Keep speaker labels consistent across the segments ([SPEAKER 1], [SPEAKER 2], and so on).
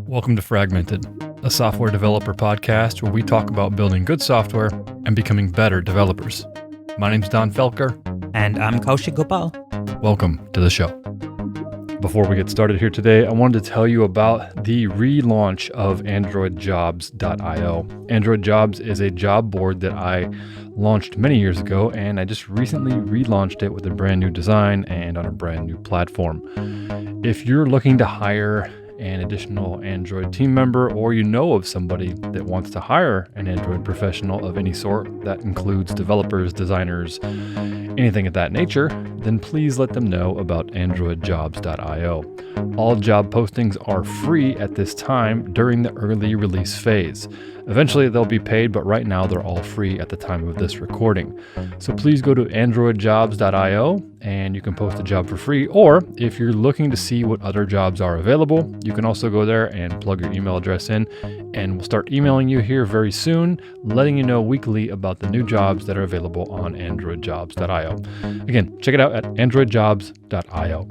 [SPEAKER 1] Welcome to Fragmented, a software developer podcast where we talk about building good software and becoming better developers. My name's Donn Felker.
[SPEAKER 2] And I'm Kaushik Gopal.
[SPEAKER 1] Welcome to the show. Before we get started here today, I wanted to tell you about the relaunch of AndroidJobs.io. Android Jobs is a job board that I launched many years ago, and I just recently relaunched it with a brand new design and on a brand new platform. If you're looking to hire an additional Android team member, or you know of somebody that wants to hire an Android professional of any sort, that includes developers, designers, anything of that nature, then please let them know about AndroidJobs.io. All job postings are free at this time during the early release phase. Eventually they'll be paid, but right now they're all free at the time of this recording. So please go to AndroidJobs.io and you can post a job for free. Or if you're looking to see what other jobs are available, you can also go there and plug your email address in, and we'll start emailing you here very soon, letting you know weekly about the new jobs that are available on AndroidJobs.io. Again, check it out at AndroidJobs.io.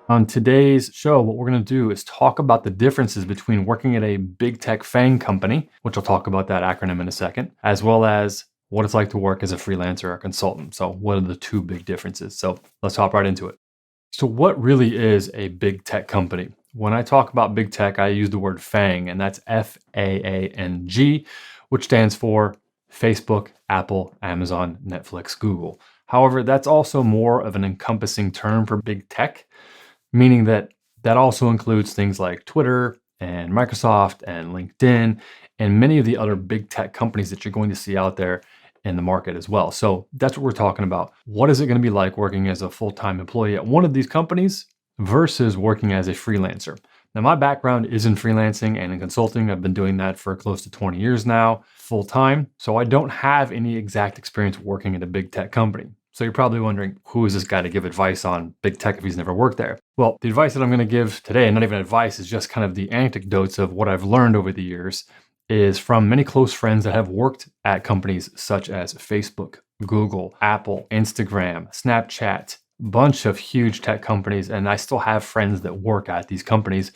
[SPEAKER 1] On today's show, what we're going to do is talk about the differences between working at a big tech FANG company, which I'll talk about that acronym in a second, as well as what it's like to work as a freelancer or consultant. So what are the two big differences? So let's hop right into it. So what really is a big tech company? When I talk about big tech, I use the word FANG, and that's F-A-A-N-G, which stands for Facebook, Apple, Amazon, Netflix, Google. However, that's also more of an encompassing term for big tech, meaning that also includes things like Twitter and Microsoft and LinkedIn and many of the other big tech companies that you're going to see out there in the market as well. So that's what we're talking about. What is it going to be like working as a full-time employee at one of these companies versus working as a freelancer? Now, my background is in freelancing and in consulting. I've been doing that for close to 20 years now, full-time. So I don't have any exact experience working at a big tech company. So you're probably wondering, who is this guy to give advice on big tech if he's never worked there? Well, the advice that I'm going to give today, and not even advice, is just kind of the anecdotes of what I've learned over the years, is from many close friends that have worked at companies such as Facebook, Google, Apple, Instagram, Snapchat, bunch of huge tech companies. And I still have friends that work at these companies.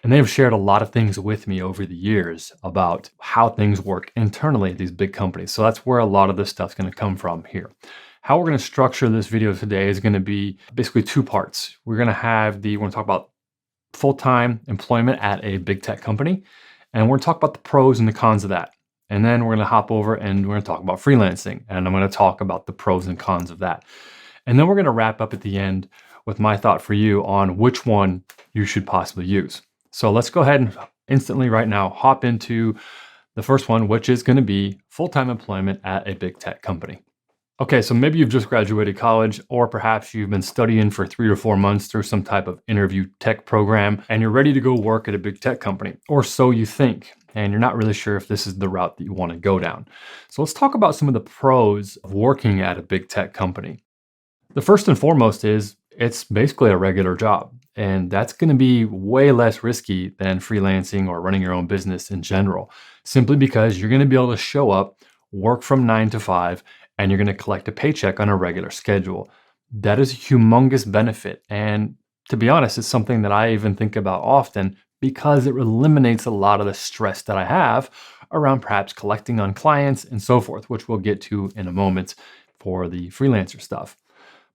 [SPEAKER 1] And they've shared a lot of things with me over the years about how things work internally at these big companies. So that's where a lot of this stuff's going to come from here. How we're going to structure this video today is going to be basically two parts. We're going to talk about full-time employment at a big tech company, and we're going to talk about the pros and the cons of that. And then we're going to hop over and we're going to talk about freelancing, and I'm going to talk about the pros and cons of that. And then we're going to wrap up at the end with my thought for you on which one you should possibly use. So let's go ahead and instantly right now hop into the first one, which is going to be full-time employment at a big tech company. Okay, so maybe you've just graduated college, or perhaps you've been studying for 3 or 4 months through some type of interview tech program, and you're ready to go work at a big tech company, or so you think, and you're not really sure if this is the route that you want to go down. So let's talk about some of the pros of working at a big tech company. The first and foremost is it's basically a regular job, and that's going to be way less risky than freelancing or running your own business in general, simply because you're going to be able to show up, work from 9 to 5, and you're going to collect a paycheck on a regular schedule. That is a humongous benefit. And to be honest, it's something that I even think about often because it eliminates a lot of the stress that I have around perhaps collecting on clients and so forth, which we'll get to in a moment for the freelancer stuff.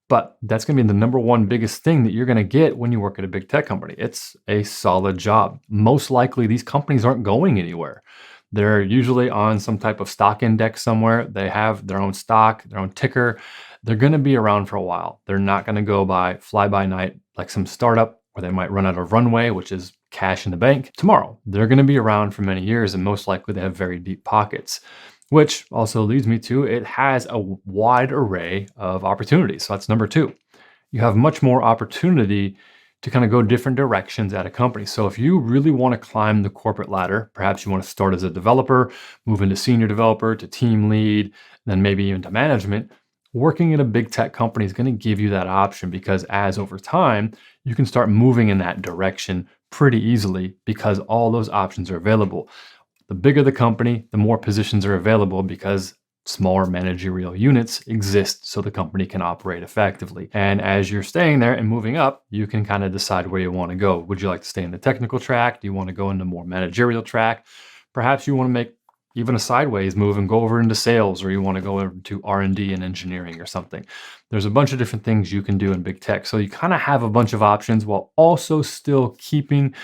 [SPEAKER 1] But that's going to be the number one biggest thing that you're going to get when you work at a big tech company. It's a solid job. Most likely, these companies aren't going anywhere. They're usually on some type of stock index somewhere. They have their own stock, their own ticker. They're going to be around for a while. They're not going to go fly by night like some startup where they might run out of runway, which is cash in the bank, tomorrow. They're going to be around for many years, and most likely they have very deep pockets, which also leads me to it has a wide array of opportunities. So that's number two. You have much more opportunity to kind of go different directions at a company. So if you really want to climb the corporate ladder, perhaps you want to start as a developer, move into senior developer, to team lead, then maybe even to management, working in a big tech company is going to give you that option, because as over time, you can start moving in that direction pretty easily because all those options are available. The bigger the company, the more positions are available because smaller managerial units exist so the company can operate effectively. And as you're staying there and moving up, you can kind of decide where you want to go. Would you like to stay in the technical track? Do you want to go into more managerial track? Perhaps you want to make even a sideways move and go over into sales, or you want to go into R&D and engineering or something. There's a bunch of different things you can do in big tech. So you kind of have a bunch of options while also still keeping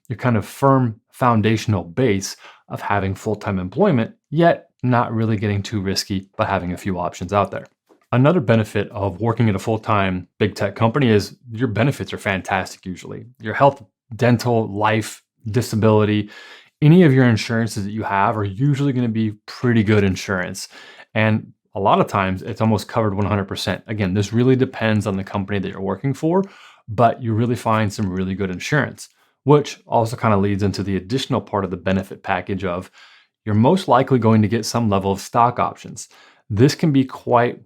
[SPEAKER 1] your kind of firm foundational base of having full-time employment, yet not really getting too risky, but having a few options out there. Another benefit of working at a full-time big tech company is your benefits are fantastic usually. Your health, dental, life, disability, any of your insurances that you have are usually going to be pretty good insurance. And a lot of times it's almost covered 100%. Again, this really depends on the company that you're working for, but you really find some really good insurance, which also kind of leads into the additional part of the benefit package of you're most likely going to get some level of stock options. This can be quite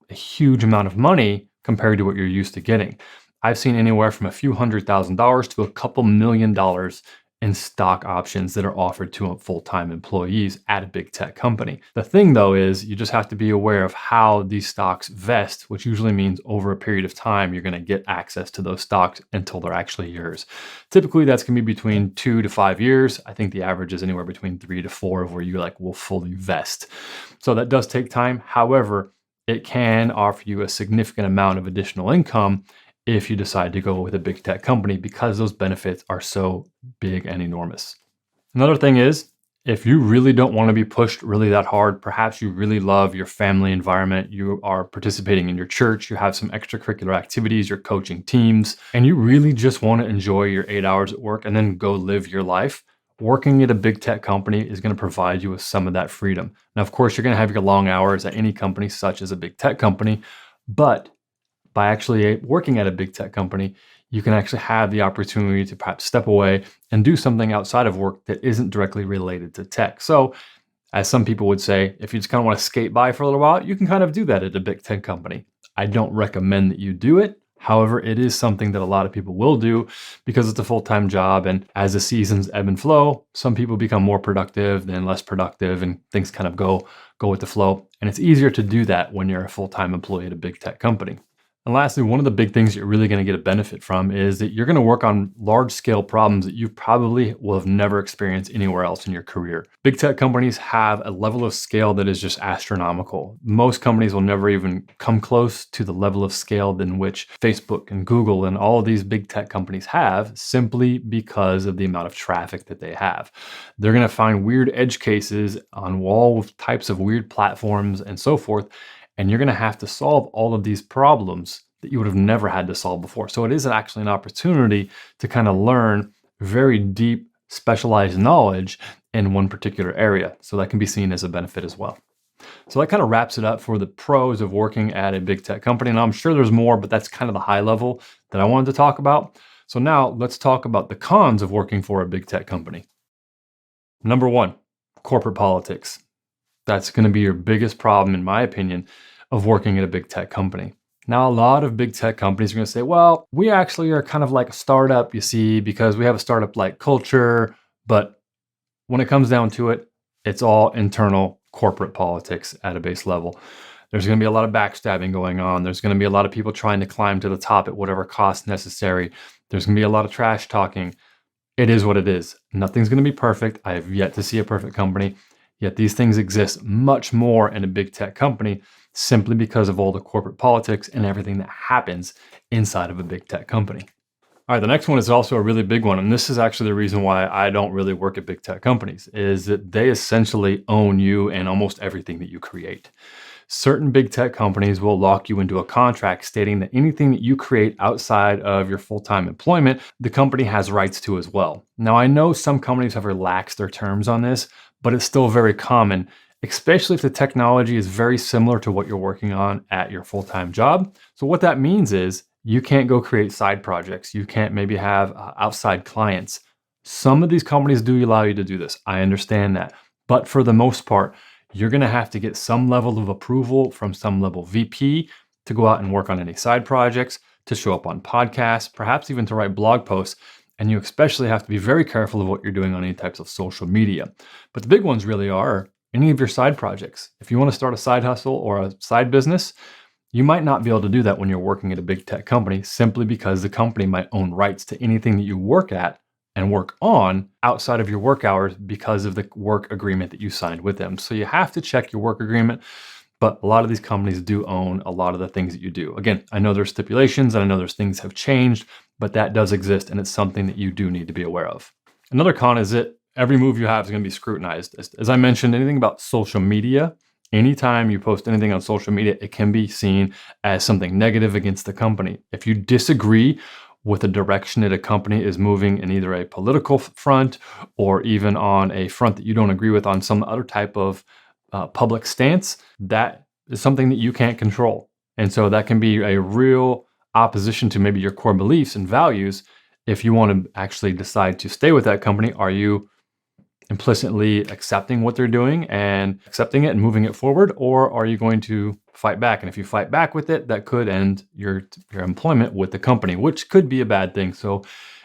[SPEAKER 1] a huge amount of money compared to what you're used to getting. I've seen anywhere from a few $100,000 to a couple $1,000,000 in stock options that are offered to full-time employees at a big tech company. The thing though is you just have to be aware of how these stocks vest, which usually means over a period of time, you're going to get access to those stocks until they're actually yours. Typically that's going to be between 2 to 5 years. I think the average is anywhere between 3 to 4 of where you will fully vest. So that does take time. However, it can offer you a significant amount of additional income if you decide to go with a big tech company because those benefits are so big and enormous. Another thing is, if you really don't want to be pushed really that hard, perhaps you really love your family environment, you are participating in your church, you have some extracurricular activities, you're coaching teams, and you really just want to enjoy your 8 hours at work and then go live your life, working at a big tech company is going to provide you with some of that freedom. Now, of course, you're going to have your long hours at any company such as a big tech company, but by actually working at a big tech company, you can actually have the opportunity to perhaps step away and do something outside of work that isn't directly related to tech. So, as some people would say, if you just kind of want to skate by for a little while, you can kind of do that at a big tech company. I don't recommend that you do it. However, it is something that a lot of people will do because it's a full-time job. And as the seasons ebb and flow, some people become more productive, then less productive, and things kind of go with the flow. And it's easier to do that when you're a full-time employee at a big tech company. And lastly, one of the big things you're really going to get a benefit from is that you're going to work on large scale problems that you probably will have never experienced anywhere else in your career. Big tech companies have a level of scale that is just astronomical. Most companies will never even come close to the level of scale than which Facebook and Google and all of these big tech companies have, simply because of the amount of traffic that they have. They're going to find weird edge cases on all types of weird platforms and so forth. And you're going to have to solve all of these problems that you would have never had to solve before. So it is actually an opportunity to kind of learn very deep, specialized knowledge in one particular area. So that can be seen as a benefit as well. So that kind of wraps it up for the pros of working at a big tech company. And I'm sure there's more, but that's kind of the high level that I wanted to talk about. So now let's talk about the cons of working for a big tech company. Number one, corporate politics. That's going to be your biggest problem, in my opinion, of working at a big tech company. Now, a lot of big tech companies are going to say, well, we actually are kind of like a startup, you see, because we have a startup-like culture. But when it comes down to it, it's all internal corporate politics at a base level. There's going to be a lot of backstabbing going on. There's going to be a lot of people trying to climb to the top at whatever cost necessary. There's going to be a lot of trash talking. It is what it is. Nothing's going to be perfect. I have yet to see a perfect company. Yet these things exist much more in a big tech company simply because of all the corporate politics and everything that happens inside of a big tech company. All right, the next one is also a really big one. And this is actually the reason why I don't really work at big tech companies, is that they essentially own you and almost everything that you create. Certain big tech companies will lock you into a contract stating that anything that you create outside of your full-time employment, the company has rights to as well. Now, I know some companies have relaxed their terms on this, but it's still very common, especially if the technology is very similar to what you're working on at your full-time job. So what that means is you can't go create side projects. You can't maybe have outside clients. Some of these companies do allow you to do this. I understand that. But for the most part, you're going to have to get some level of approval from some level VP to go out and work on any side projects, to show up on podcasts, perhaps even to write blog posts. And you especially have to be very careful of what you're doing on any types of social media. But the big ones really are any of your side projects. If you want to start a side hustle or a side business, you might not be able to do that when you're working at a big tech company simply because the company might own rights to anything that you work at and work on outside of your work hours because of the work agreement that you signed with them. So you have to check your work agreement, but a lot of these companies do own a lot of the things that you do. Again, I know there's stipulations and I know there's things have changed, but that does exist and it's something that you do need to be aware of. Another con is that every move you have is going to be scrutinized. As I mentioned, anything about social media, anytime you post anything on social media, it can be seen as something negative against the company. If you disagree with the direction that a company is moving in either a political front or even on a front that you don't agree with on some other type of public stance, that is something that you can't control. And so that can be a real opposition to maybe your core beliefs and values. If you want to actually decide to stay with that company, are you implicitly accepting what they're doing and accepting it and moving it forward, or are you going to fight back? And if you fight back with it, that could end your employment with the company, which could be a bad thing. So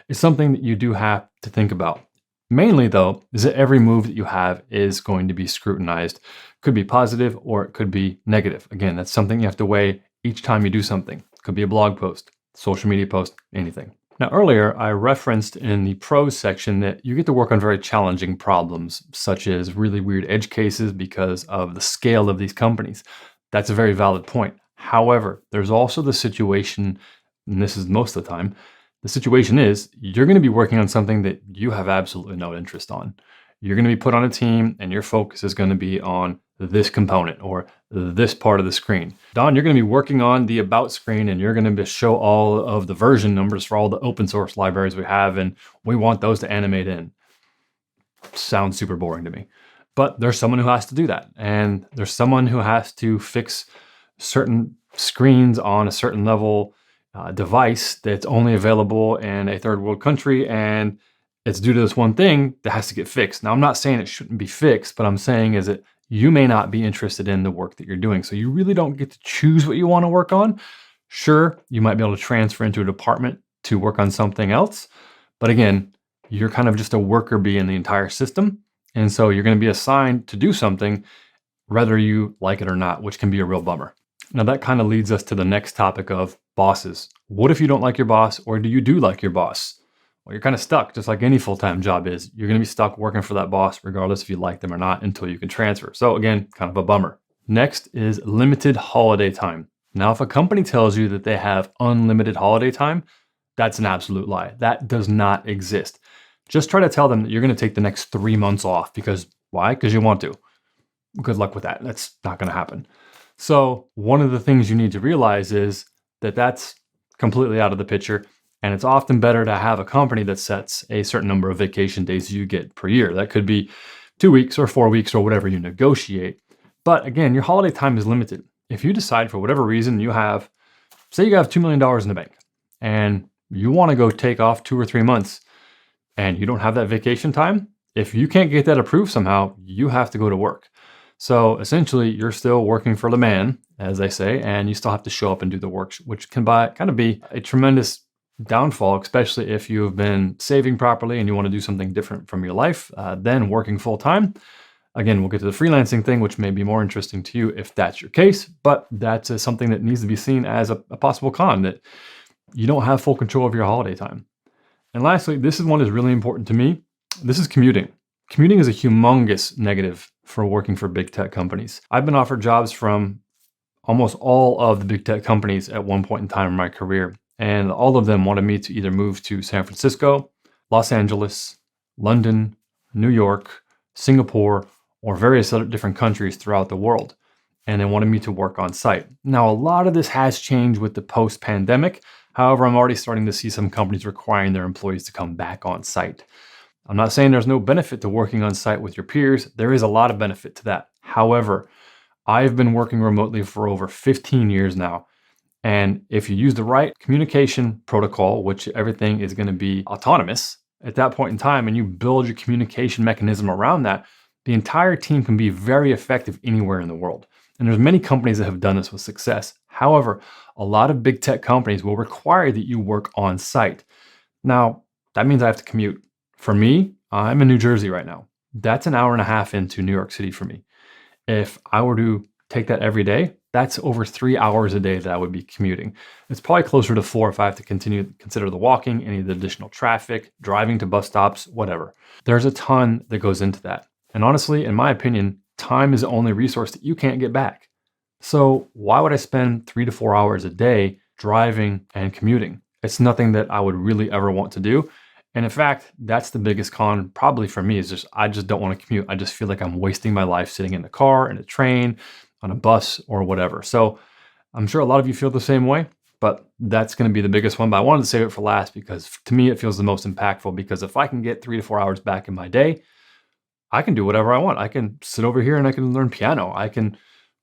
[SPEAKER 1] it's something that you do have to think about. Mainly though, is that every move that you have is going to be scrutinized. Could be positive or it could be negative. Again, that's something you have to weigh each time you do something. Could be a blog post, social media post, anything. Now, earlier, I referenced in the pros section that you get to work on very challenging problems, such as really weird edge cases because of the scale of these companies. That's a very valid point. However, there's also the situation, and this is most of the time, the situation is you're going to be working on something that you have absolutely no interest on. You're going to be put on a team and your focus is going to be on this component or this part of the screen. Donn, you're going to be working on the about screen and you're going to show all of the version numbers for all the open source libraries we have, and we want those to animate in. Sounds super boring to me. But there's someone who has to do that. And there's someone who has to fix certain screens on a certain level device that's only available in a third world country, and it's due to this one thing that has to get fixed. Now, I'm not saying it shouldn't be fixed, but I'm saying is that you may not be interested in the work that you're doing. So you really don't get to choose what you want to work on. Sure, you might be able to transfer into a department to work on something else. But again, you're kind of just a worker bee in the entire system. And so you're going to be assigned to do something, whether you like it or not, which can be a real bummer. Now that kind of leads us to the next topic of bosses. What if you don't like your boss, or do you like your boss? Well, you're kind of stuck, just like any full-time job is. You're going to be stuck working for that boss, regardless if you like them or not, until you can transfer. So again, kind of a bummer. Next is limited holiday time. Now, if a company tells you that they have unlimited holiday time, that's an absolute lie. That does not exist. Just try to tell them that you're going to take the next 3 months off because why? Because you want to. Good luck with that. That's not going to happen. So one of the things you need to realize is that that's completely out of the picture. And it's often better to have a company that sets a certain number of vacation days you get per year. That could be 2 weeks or 4 weeks or whatever you negotiate. But again, your holiday time is limited. If you decide for whatever reason you have, say you have $2 million in the bank and you want to go take off 2 or 3 months and you don't have that vacation time, if you can't get that approved somehow, you have to go to work. So essentially, you're still working for the man, as they say, and you still have to show up and do the work, which can kind of be a tremendous downfall, especially if you've been saving properly and you want to do something different from your life than working full time. Again, we'll get to the freelancing thing, which may be more interesting to you if that's your case, but that's something that needs to be seen as a possible con, that you don't have full control of your holiday time. And lastly, this is one that's really important to me. This is commuting. Commuting is a humongous negative for working for big tech companies. I've been offered jobs from almost all of the big tech companies at one point in time in my career. And all of them wanted me to either move to San Francisco, Los Angeles, London, New York, Singapore, or various other different countries throughout the world. And they wanted me to work on site. Now, a lot of this has changed with the post-pandemic. However, I'm already starting to see some companies requiring their employees to come back on site. I'm not saying there's no benefit to working on site with your peers. There is a lot of benefit to that. However, I've been working remotely for over 15 years now. And if you use the right communication protocol, which everything is going to be autonomous at that point in time, and you build your communication mechanism around that, the entire team can be very effective anywhere in the world. And there's many companies that have done this with success. However, a lot of big tech companies will require that you work on site. Now, that means I have to commute. For me, I'm in New Jersey right now. That's an hour and a half into New York City for me. If I were to take that every day, that's over 3 hours a day that I would be commuting. It's probably closer to 4 if I have to consider the walking, any of the additional traffic, driving to bus stops, whatever. There's a ton that goes into that. And honestly, in my opinion, time is the only resource that you can't get back. So why would I spend 3 to 4 hours a day driving and commuting? It's nothing that I would really ever want to do. And in fact, that's the biggest con probably for me is I just don't want to commute. I just feel like I'm wasting my life sitting in the car, in a train, on a bus or whatever. So I'm sure a lot of you feel the same way, but that's going to be the biggest one. But I wanted to save it for last because to me, it feels the most impactful because if I can get 3 to 4 hours back in my day, I can do whatever I want. I can sit over here and I can learn piano. I can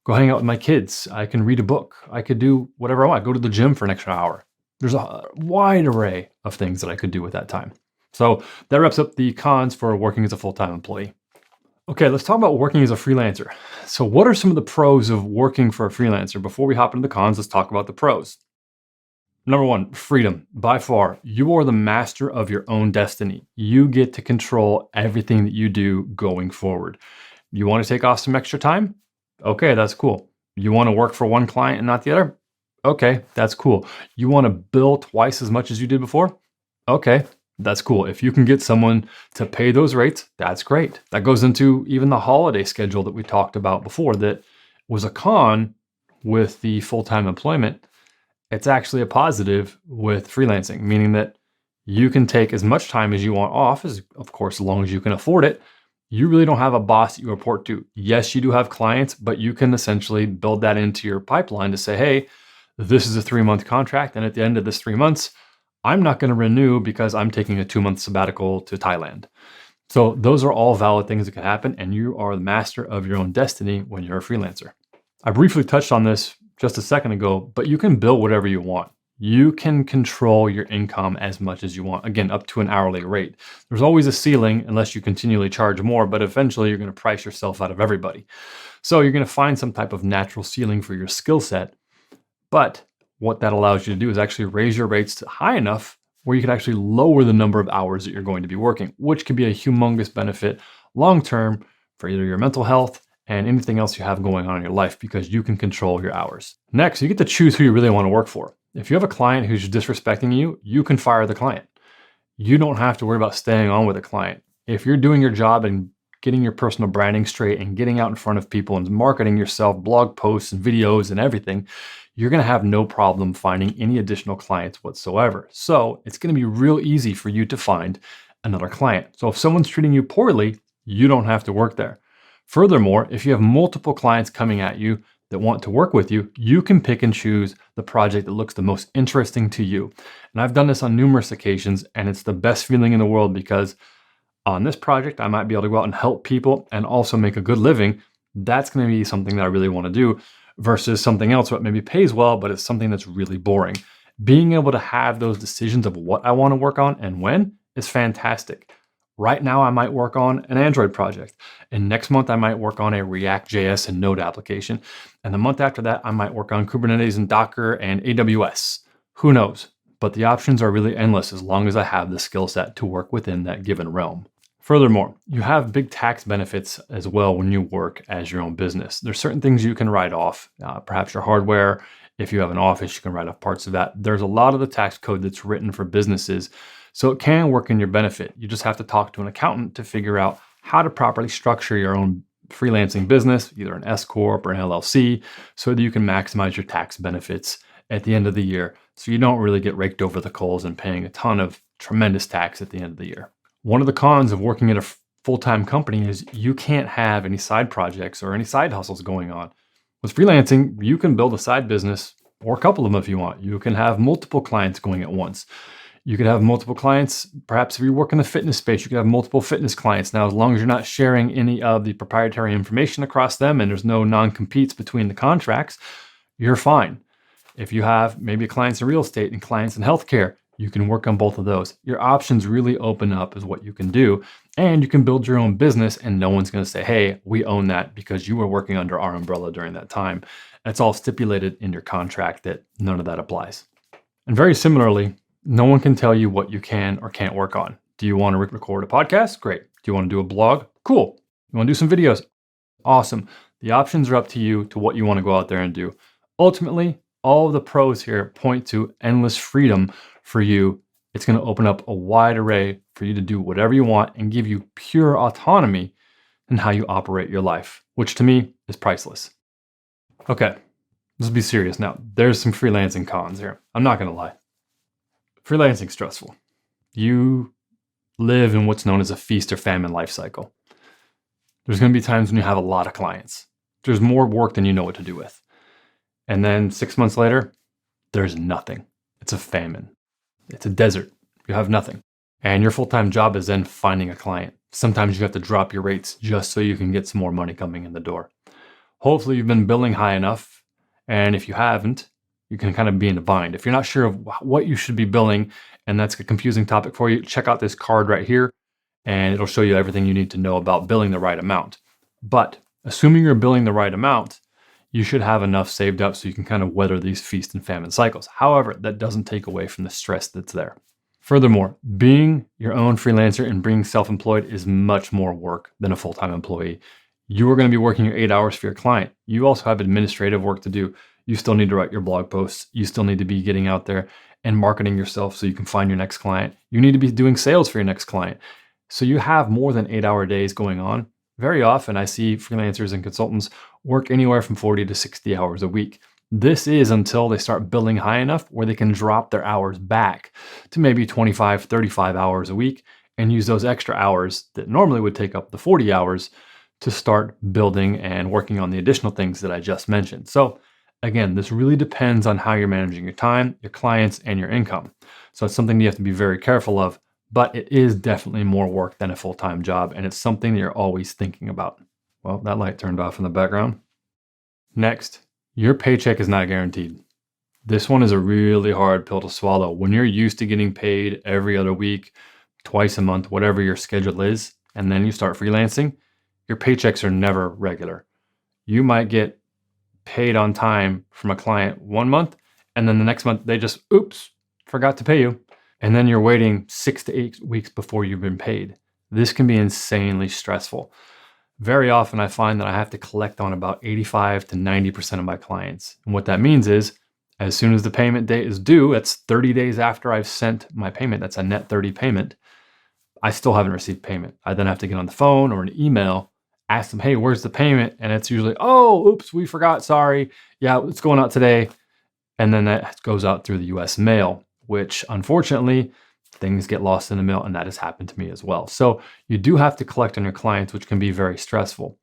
[SPEAKER 1] go hang out with my kids. I can read a book. I could do whatever I want. Go to the gym for an extra hour. There's a wide array of things that I could do with that time. So that wraps up the cons for working as a full-time employee. Okay, let's talk about working as a freelancer. So what are some of the pros of working for a freelancer? Before we hop into the cons, let's talk about the pros. Number one, freedom. By far, you are the master of your own destiny. You get to control everything that you do going forward. You want to take off some extra time? Okay, that's cool. You want to work for one client and not the other? Okay, that's cool. You want to bill twice as much as you did before? Okay, that's cool. If you can get someone to pay those rates, that's great. That goes into even the holiday schedule that we talked about before that was a con with the full-time employment. It's actually a positive with freelancing, meaning that you can take as much time as you want off, as of course, as long as you can afford it. You really don't have a boss that you report to. Yes, you do have clients, but you can essentially build that into your pipeline to say, hey, this is a 3-month contract. And at the end of this 3 months, I'm not going to renew because I'm taking a 2-month sabbatical to Thailand. So those are all valid things that can happen. And you are the master of your own destiny when you're a freelancer. I briefly touched on this just a second ago, but you can bill whatever you want. You can control your income as much as you want. Again, up to an hourly rate. There's always a ceiling unless you continually charge more, but eventually you're going to price yourself out of everybody. So you're going to find some type of natural ceiling for your skill set. But what that allows you to do is actually raise your rates to high enough where you can actually lower the number of hours that you're going to be working, which can be a humongous benefit long-term for either your mental health and anything else you have going on in your life because you can control your hours. Next, you get to choose who you really want to work for. If you have a client who's disrespecting you, you can fire the client. You don't have to worry about staying on with a client. If you're doing your job and getting your personal branding straight and getting out in front of people and marketing yourself, blog posts and videos and everything, you're going to have no problem finding any additional clients whatsoever. So it's going to be real easy for you to find another client. So if someone's treating you poorly, you don't have to work there. Furthermore, if you have multiple clients coming at you that want to work with you, you can pick and choose the project that looks the most interesting to you. And I've done this on numerous occasions, and it's the best feeling in the world because on this project, I might be able to go out and help people and also make a good living. That's going to be something that I really want to do versus something else that maybe pays well, but it's something that's really boring. Being able to have those decisions of what I want to work on and when is fantastic. Right now, I might work on an Android project. And next month, I might work on a React.js and Node application. And the month after that, I might work on Kubernetes and Docker and AWS. Who knows? But the options are really endless as long as I have the skill set to work within that given realm. Furthermore, you have big tax benefits as well when you work as your own business. There's certain things you can write off, perhaps your hardware. If you have an office, you can write off parts of that. There's a lot of the tax code that's written for businesses. So it can work in your benefit. You just have to talk to an accountant to figure out how to properly structure your own freelancing business, either an S Corp or an LLC, so that you can maximize your tax benefits at the end of the year. So you don't really get raked over the coals and paying a ton of tremendous tax at the end of the year. One of the cons of working at a full-time company is you can't have any side projects or any side hustles going on. With freelancing, you can build a side business or a couple of them if you want. You can have multiple clients going at once. You could have multiple clients. Perhaps if you work in the fitness space, you could have multiple fitness clients. Now, as long as you're not sharing any of the proprietary information across them and there's no non-competes between the contracts, you're fine. If you have maybe clients in real estate and clients in healthcare, you can work on both of those. Your options really open up as what you can do. And you can build your own business and no one's going to say, hey, we own that because you were working under our umbrella during that time. It's all stipulated in your contract that none of that applies. And very similarly, no one can tell you what you can or can't work on. Do you want to record a podcast? Great. Do you want to do a blog? Cool. You want to do some videos? Awesome. The options are up to you to what you want to go out there and do. Ultimately, all of the pros here point to endless freedom for you. It's going to open up a wide array for you to do whatever you want and give you pure autonomy in how you operate your life, which to me is priceless. Okay, let's be serious now. There's some freelancing cons here. I'm not going to lie. Freelancing's stressful. You live in what's known as a feast or famine life cycle. There's going to be times when you have a lot of clients. There's more work than you know what to do with. And then 6 months later, there's nothing. It's a famine. It's a desert. You have nothing. And your full-time job is then finding a client. Sometimes you have to drop your rates just so you can get some more money coming in the door. Hopefully you've been billing high enough. And if you haven't, you can kind of be in a bind. If you're not sure of what you should be billing, and that's a confusing topic for you, check out this card right here, and it'll show you everything you need to know about billing the right amount. But assuming you're billing the right amount, you should have enough saved up so you can kind of weather these feast and famine cycles. However, that doesn't take away from the stress that's there. Furthermore, being your own freelancer and being self-employed is much more work than a full-time employee. You are going to be working your 8 hours for your client. You also have administrative work to do. You still need to write your blog posts. You still need to be getting out there and marketing yourself so you can find your next client. You need to be doing sales for your next client. So you have more than 8-hour days going on. Very often I see freelancers and consultants work anywhere from 40 to 60 hours a week. This is until they start billing high enough where they can drop their hours back to maybe 25, 35 hours a week and use those extra hours that normally would take up the 40 hours to start building and working on the additional things that I just mentioned. So again, this really depends on how you're managing your time, your clients, and your income. So it's something you have to be very careful of, but it is definitely more work than a full-time job, and it's something that you're always thinking about. Well, that light turned off in the background. Next, your paycheck is not guaranteed. This one is a really hard pill to swallow. When you're used to getting paid every other week, twice a month, whatever your schedule is, and then you start freelancing, your paychecks are never regular. You might get paid on time from a client 1 month, and then the next month they just, oops, forgot to pay you. And then you're waiting 6 to 8 weeks before you've been paid. This can be insanely stressful. Very often I find that I have to collect on about 85 to 90% of my clients. And what that means is, as soon as the payment date is due, that's 30 days after I've sent my payment, that's a net 30 payment, I still haven't received payment. I then have to get on the phone or an email, ask them, hey, where's the payment? And it's usually, oh, oops, we forgot, sorry. Yeah, it's going out today. And then that goes out through the US mail, which unfortunately, things get lost in the mail, and that has happened to me as well. So you do have to collect on your clients, which can be very stressful.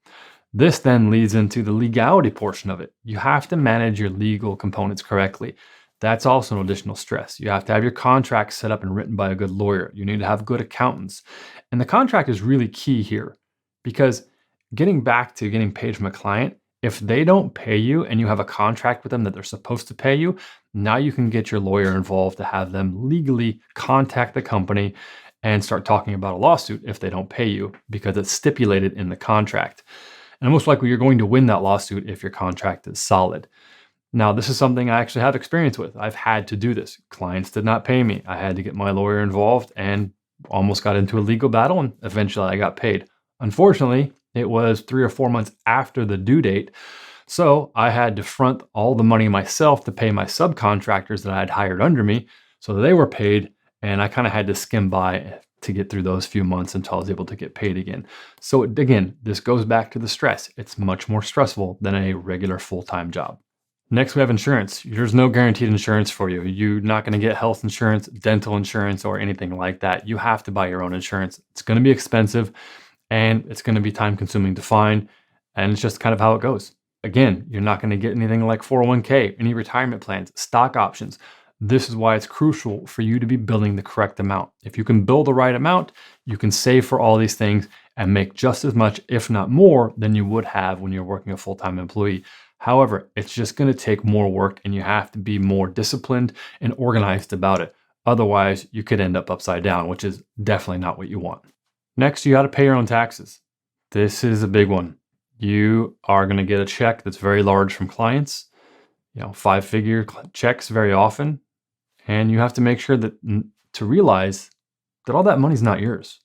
[SPEAKER 1] This then leads into the legality portion of it. You have to manage your legal components correctly. That's also an additional stress. You have to have your contract set up and written by a good lawyer. You need to have good accountants. And the contract is really key here, because getting back to getting paid from a client, if they don't pay you and you have a contract with them that they're supposed to pay you, now you can get your lawyer involved to have them legally contact the company and start talking about a lawsuit if they don't pay you, because it's stipulated in the contract. And most likely you're going to win that lawsuit if your contract is solid. Now, this is something I actually have experience with. I've had to do this. Clients did not pay me. I had to get my lawyer involved and almost got into a legal battle, and eventually I got paid. Unfortunately, it was 3 or 4 months after the due date. So I had to front all the money myself to pay my subcontractors that I had hired under me so that they were paid. And I kind of had to skim by to get through those few months until I was able to get paid again. So again, this goes back to the stress. It's much more stressful than a regular full-time job. Next, we have insurance. There's no guaranteed insurance for you. You're not going to get health insurance, dental insurance, or anything like that. You have to buy your own insurance. It's going to be expensive, and it's going to be time consuming to find. And it's just kind of how it goes. Again, you're not going to get anything like 401k, any retirement plans, stock options. This is why it's crucial for you to be building the correct amount. If you can build the right amount, you can save for all these things and make just as much, if not more, than you would have when you're working a full-time employee. However, it's just going to take more work, and you have to be more disciplined and organized about it. Otherwise, you could end up upside down, which is definitely not what you want. Next, you got to pay your own taxes. This is a big one. You are going to get a check that's very large from clients, 5-figure checks very often. And you have to make sure that to realize that all that money's not yours.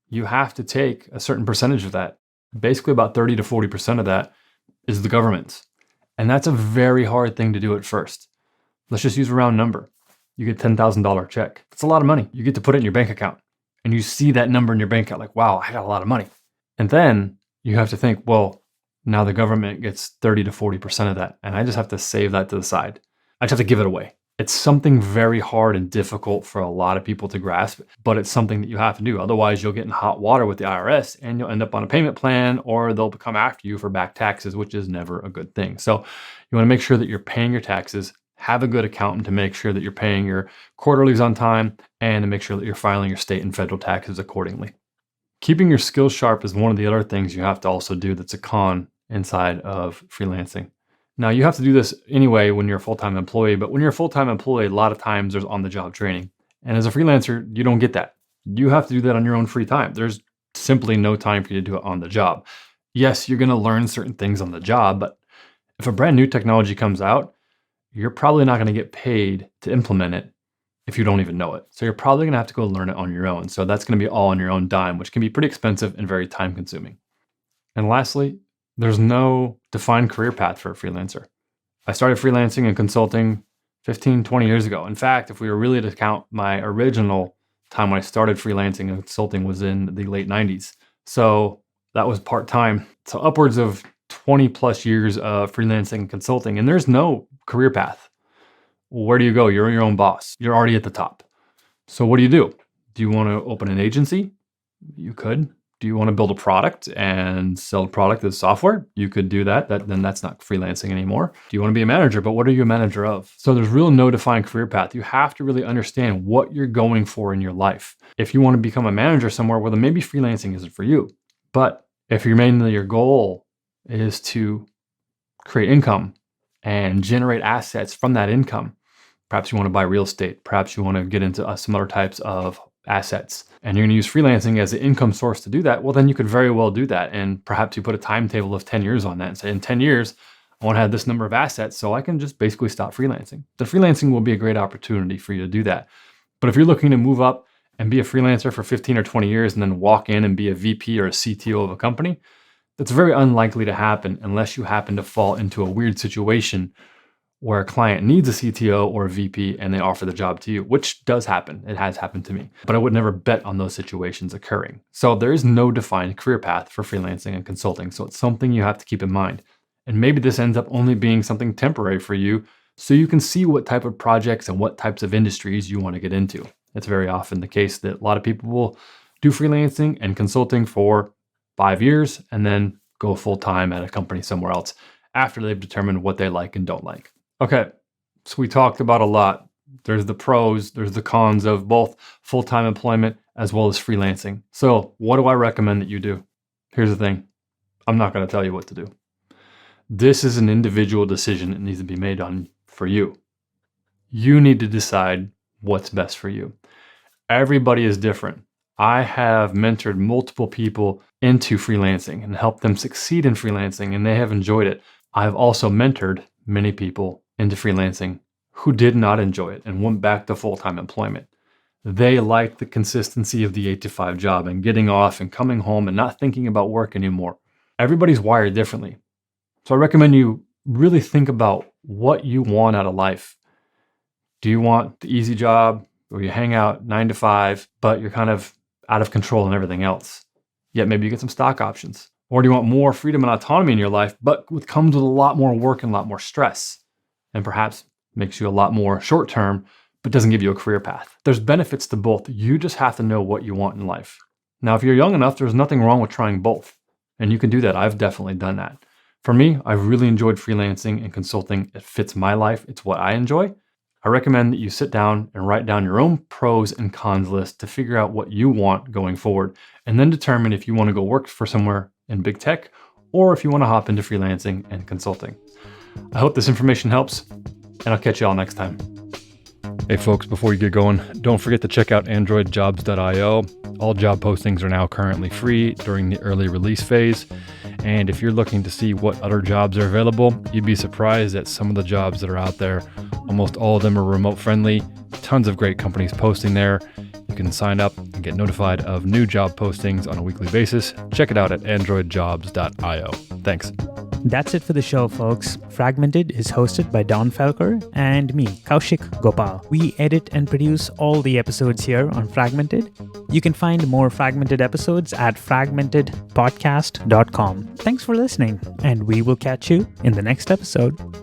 [SPEAKER 1] You have to take a certain percentage of that, basically about 30 to 40% of that, is the government's. And that's a very hard thing to do at first. Let's just use a round number. You get $10,000 check. That's a lot of money. You get to put it in your bank account. And you see that number in your bank account like, wow, I got a lot of money. And then you have to think, well, now the government gets 30 to 40% of that. And I just have to save that to the side. I just have to give it away. It's something very hard and difficult for a lot of people to grasp, but it's something that you have to do. Otherwise, you'll get in hot water with the IRS and you'll end up on a payment plan, or they'll come after you for back taxes, which is never a good thing. So you want to make sure that you're paying your taxes, have a good accountant to make sure that you're paying your quarterlies on time, and to make sure that you're filing your state and federal taxes accordingly. Keeping your skills sharp is one of the other things you have to also do that's a con inside of freelancing. Now, you have to do this anyway when you're a full-time employee, but when you're a full-time employee, a lot of times there's on-the-job training. And as a freelancer, you don't get that. You have to do that on your own free time. There's simply no time for you to do it on the job. Yes, you're going to learn certain things on the job, but if a brand new technology comes out, you're probably not going to get paid to implement it if you don't even know it. So you're probably going to have to go learn it on your own. So that's going to be all on your own dime, which can be pretty expensive and very time consuming. And lastly, there's no defined career path for a freelancer. I started freelancing and consulting 15, 20 years ago. In fact, if we were really to count my original time when I started freelancing and consulting was in the late 90s. So that was part-time. So upwards of 20 plus years of freelancing and consulting, and there's no career path. Where do you go? You're your own boss. You're already at the top. So what do? Do you want to open an agency? You could. Do you want to build a product and sell a product as software? You could do that. Then that's not freelancing anymore. Do you want to be a manager? But what are you a manager of? So there's really no defined career path. You have to really understand what you're going for in your life. If you want to become a manager somewhere, well, then maybe freelancing isn't for you. But if your goal is to create income and generate assets from that income, perhaps you want to buy real estate. Perhaps you want to get into some other types of assets, and you're going to use freelancing as the income source to do that, well, then you could very well do that. And perhaps you put a timetable of 10 years on that and say, in 10 years, I want to have this number of assets, so I can just basically stop freelancing. The freelancing will be a great opportunity for you to do that. But if you're looking to move up and be a freelancer for 15 or 20 years and then walk in and be a VP or a CTO of a company, that's very unlikely to happen unless you happen to fall into a weird situation where a client needs a CTO or a VP and they offer the job to you, which does happen. It has happened to me, but I would never bet on those situations occurring. So there is no defined career path for freelancing and consulting. So it's something you have to keep in mind. And maybe this ends up only being something temporary for you so you can see what type of projects and what types of industries you want to get into. It's very often the case that a lot of people will do freelancing and consulting for 5 years and then go full-time at a company somewhere else after they've determined what they like and don't like. Okay, so we talked about a lot. There's the pros, there's the cons of both full-time employment as well as freelancing. So what do I recommend that you do? Here's the thing. I'm not going to tell you what to do. This is an individual decision that needs to be made on for you. You need to decide what's best for you. Everybody is different. I have mentored multiple people into freelancing and helped them succeed in freelancing, and they have enjoyed it. I've also mentored many people into freelancing who did not enjoy it and went back to full-time employment. They liked the consistency of the 8-to-5 job and getting off and coming home and not thinking about work anymore. Everybody's wired differently. So I recommend you really think about what you want out of life. Do you want the easy job where you hang out 9 to 5, but you're kind of out of control in everything else? Yet maybe you get some stock options. Or do you want more freedom and autonomy in your life, but it comes with a lot more work and a lot more stress, and perhaps makes you a lot more short-term, but doesn't give you a career path? There's benefits to both. You just have to know what you want in life. Now, if you're young enough, there's nothing wrong with trying both, and you can do that. I've definitely done that. For me, I've really enjoyed freelancing and consulting. It fits my life. It's what I enjoy. I recommend that you sit down and write down your own pros and cons list to figure out what you want going forward, and then determine if you want to go work for somewhere in big tech or if you want to hop into freelancing and consulting. I hope this information helps, and I'll catch you all next time. Hey folks, before you get going, don't forget to check out androidjobs.io. All job postings are now currently free during the early release phase. And if you're looking to see what other jobs are available, you'd be surprised at some of the jobs that are out there. Almost all of them are remote friendly. Tons of great companies posting there. You can sign up and get notified of new job postings on a weekly basis. Check it out at androidjobs.io. Thanks.
[SPEAKER 2] That's it for the show, folks. Fragmented is hosted by Donn and me, Kaushik Gopal. We edit and produce all the episodes here on Fragmented. You can find more Fragmented episodes at fragmentedpodcast.com. Thanks for listening, and we will catch you in the next episode.